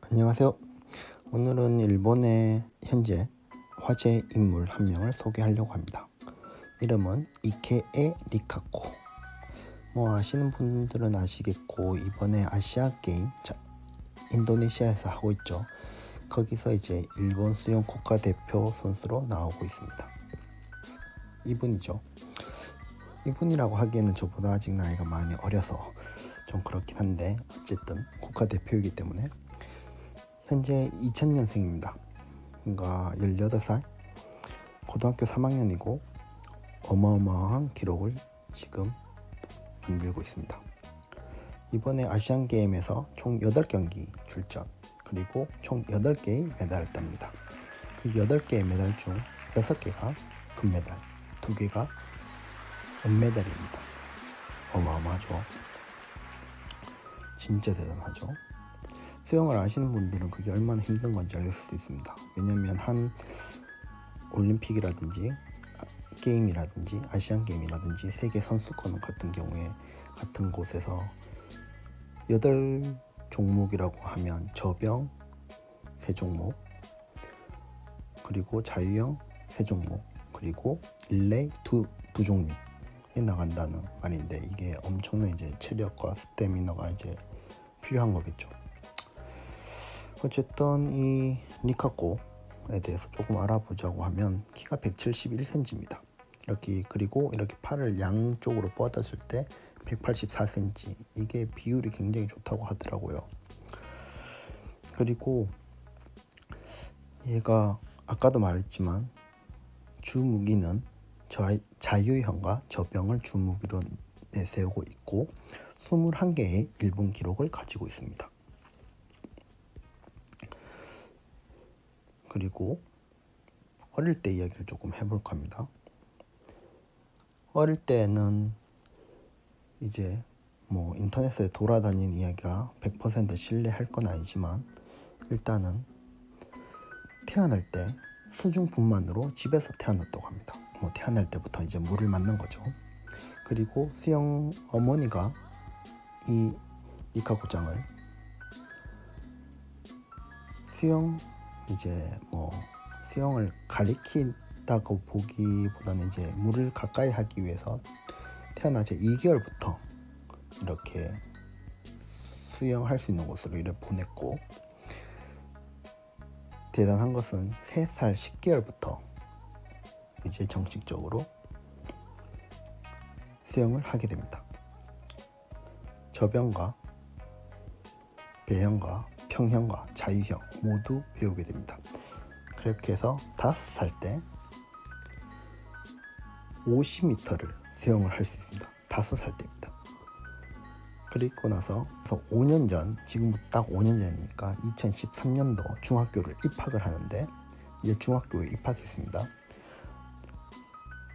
안녕하세요. 오늘은 일본의 현재 화제 인물 한 명을 소개하려고 합니다. 이름은 이케에 리카코. 아시는 분들은 아시겠고, 이번에 아시아 게임 인도네시아에서 하고 있죠. 거기서 이제 일본 수영 국가대표 선수로 나오고 있습니다. 이분이죠. 이분이라고 하기에는 저보다 아직 나이가 많이 어려서 좀 그렇긴 한데, 어쨌든 국가대표이기 때문에 현재 2000년생입니다. 그러니까 18살, 고등학교 3학년이고 어마어마한 기록을 지금 만들고 있습니다. 이번에 아시안게임에서 총 8경기 출전, 그리고 총 8개의 메달을 땁니다. 그 8개의 메달 중 6개가 금메달, 2개가 은메달입니다. 어마어마하죠. 진짜 대단하죠. 수영을 아시는 분들은 그게 얼마나 힘든 건지 알 수 있습니다. 왜냐면 한 올림픽이라든지 게임이라든지 아시안 게임이라든지 세계 선수권 같은 경우에 같은 곳에서 8종목이라고 하면 저병 3종목, 그리고 자유형 3종목, 그리고 릴레이 2종류에 나간다는 말인데, 이게 엄청난 이제 체력과 스태미너가 이제 필요한 거겠죠. 어쨌든 이 리카코에 대해서 조금 알아보자고 하면 키가 171cm입니다. 그리고 이렇게 팔을 양쪽으로 뻗었을 때 184cm, 이게 비율이 굉장히 좋다고 하더라고요. 그리고 얘가 아까도 말했지만 주 무기는 자유형과 저병을 주 무기로 내세우고 있고 21개의 일본 기록을 가지고 있습니다. 그리고 어릴 때 이야기를 조금 해볼까 합니다. 어릴 때는 이제 인터넷에 돌아다니는 이야기가 100% 신뢰할 건 아니지만, 일단은 태어날 때 수중분만으로 집에서 태어났다고 합니다. 태어날 때부터 이제 물을 맞는 거죠. 그리고 수영 어머니가 이 리카코짱을 수영을 가리킨다고 보기보다는 이제 물을 가까이 하기 위해서 태어나자 2개월부터 이렇게 수영할 수 있는 곳으로 이렇게 보냈고, 대단한 것은 3살 10개월부터 이제 정식적으로 수영을 하게 됩니다. 저병과 배형과 평형과 자유형 모두 배우게 됩니다. 그렇게 해서 5살 때 50m를 수영을 할 수 있습니다. 5살 때입니다. 그리고 나서 5년 전, 지금부터 딱 5년 전이니까 2013년도 중학교를 입학을 하는데, 이제 중학교에 입학했습니다.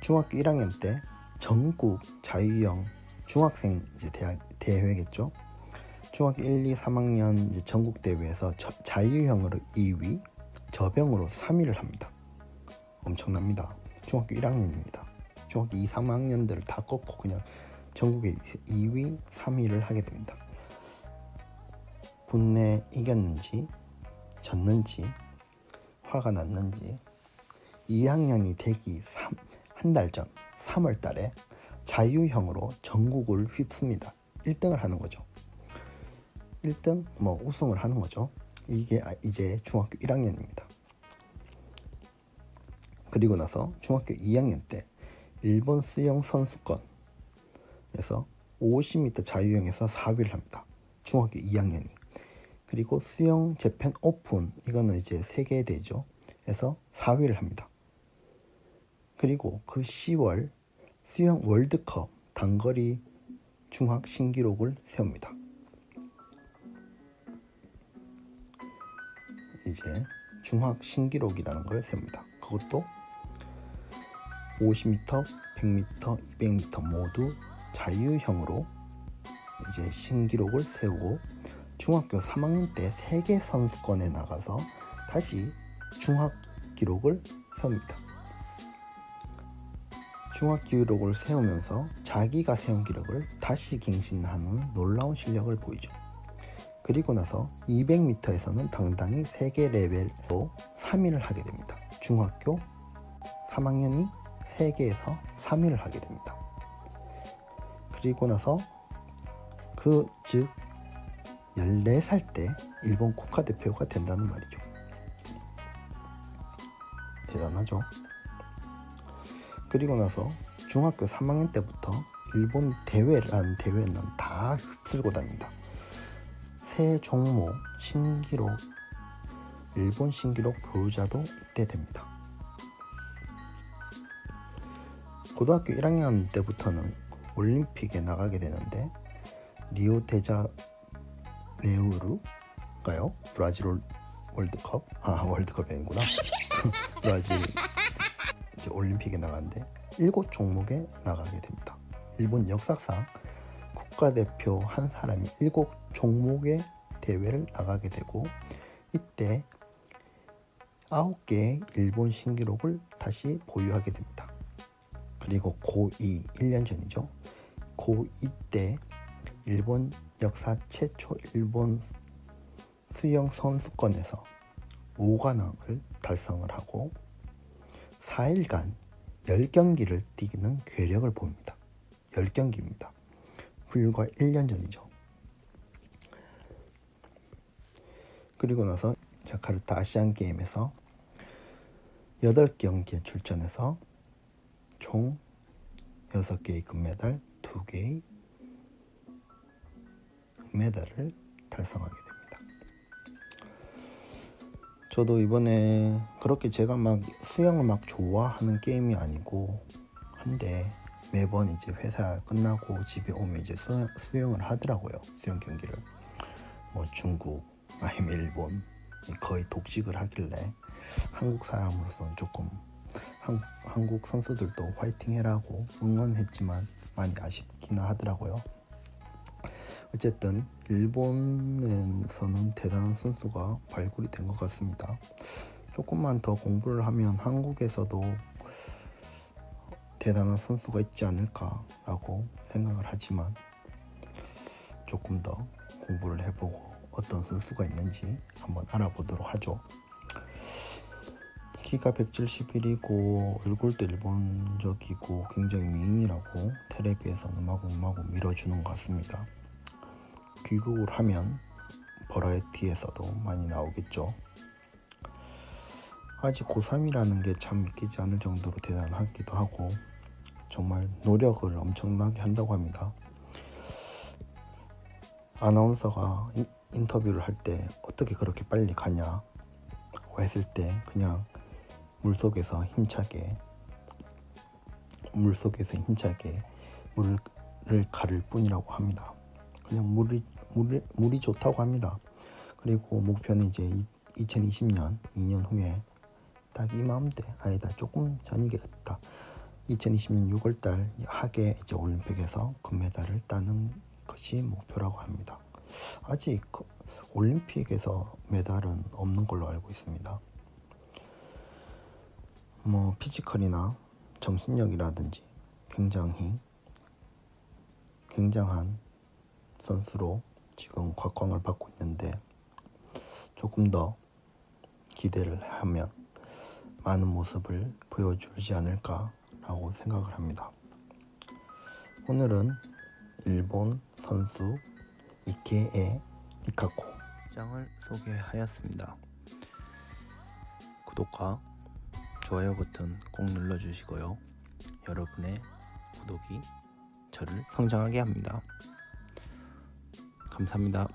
중학교 1학년 때 전국 자유형 중학생 이제 대회겠죠. 중학교 1, 2, 3학년 이제 전국 대회에서 자유형으로 2위, 저병으로 3위를 합니다. 엄청납니다. 중학교 1학년입니다. 중학교 2, 3학년들을 다 꺾고 그냥 전국에 2위, 3위를 하게 됩니다. 분내 이겼는지 졌는지 화가 났는지 2학년이 되기 한 달 전 3월 달에 자유형으로 전국을 휩습니다. 1등을 하는 거죠. 1등 우승을 하는 거죠. 이게 이제 중학교 1학년입니다. 그리고 나서 중학교 2학년 때 일본 수영 선수권에서 50m 자유형에서 4위를 합니다. 중학교 2학년이. 그리고 수영 재팬 오픈, 이거는 이제 세계대죠. 에서 4위를 합니다. 그리고 그 10월 수영 월드컵 단거리 중학 신기록을 세웁니다. 이제 중학 신기록이라는 걸 세웁니다. 그것도 50m, 100m, 200m 모두 자유형으로 이제 신기록을 세우고, 중학교 3학년 때 세계 선수권에 나가서 다시 중학 기록을 세웁니다. 중학 기록을 세우면서 자기가 세운 기록을 다시 갱신하는 놀라운 실력을 보이죠. 그리고 나서 200m에서는 당당히 세계 레벨로 3위를 하게 됩니다. 중학교 3학년이 세계에서 3위를 하게 됩니다. 그리고 나서 즉 14살 때 일본 국가대표가 된다는 말이죠. 대단하죠. 그리고 나서 중학교 3학년 때부터 일본 대회라는 대회는 다 휩쓸고 다닙니다. 새 종목 신기록, 일본 신기록 보유자도 이때 됩니다. 고등학교 1학년 때부터는 올림픽에 나가게 되는데 리오데자네이루가요? 브라질 월드컵? 월드컵이 아니구나. 브라질 이제 올림픽에 나갔는데 7종목에 나가게 됩니다. 일본 역사상 국가대표 한 사람이 7종목의 대회를 나가게 되고 이때 9개의 일본 신기록을 다시 보유하게 됩니다. 그리고 고2 1년 전이죠. 고2 때 일본 역사 최초 일본 수영 선수권에서 5관왕을 달성을 하고 4일간 10경기를 뛰는 괴력을 보입니다. 10경기입니다. 불과 1년 전이죠. 그리고 나서 자카르타 아시안게임에서 8경기에 출전해서 총 6개의 금메달, 2개의 은메달을 달성하게 됩니다. 저도 이번에 그렇게 제가 막 수영을 막 좋아하는 게임이 아니고 한데 매번 이제 회사 끝나고 집에 오면 이제 수영을 하더라고요. 수영 경기를 뭐 중국 아니면 일본 거의 독식을 하길래 한국 사람으로서는 조금 한국 선수들도 화이팅 해라고 응원했지만 많이 아쉽긴 하더라고요. 어쨌든 일본에서는 대단한 선수가 발굴이 된 것 같습니다. 조금만 더 공부를 하면 한국에서도 대단한 선수가 있지 않을까라고 생각을 하지만 조금 더 공부를 해보고 어떤 선수가 있는지 한번 알아보도록 하죠. 키가 171이고 얼굴도 일본적이고 굉장히 미인이라고 텔레비에서는 마구마구 밀어주는 것 같습니다. 귀국을 하면 버라이어티에서도 많이 나오겠죠. 아직 고3이라는 게 참 믿기지 않을 정도로 대단하기도 하고 정말 노력을 엄청나게 한다고 합니다. 아나운서가 인터뷰를 할 때 어떻게 그렇게 빨리 가냐고 했을 때 그냥 물속에서 힘차게 물을 가를 뿐이라고 합니다. 그냥 물이 좋다고 합니다. 그리고 목표는 이제 2020년 2년 후에 딱 이맘때 아니다 조금 전이겠다. 2020년 6월달 하계 이제 올림픽에서 금메달을 따는 것이 목표라고 합니다. 아직 올림픽에서 메달은 없는 걸로 알고 있습니다. 뭐 피지컬이나 정신력이라든지 굉장한 선수로 지금 곽광을 받고 있는데 조금 더 기대를 하면 많은 모습을 보여주지 않을까라고 생각을 합니다. 오늘은 일본 선수 이케에 리카코 장을 소개하였습니다. 구독과 좋아요 버튼 꼭 눌러주시고요. 여러분의 구독이 저를 성장하게 합니다. 감사합니다.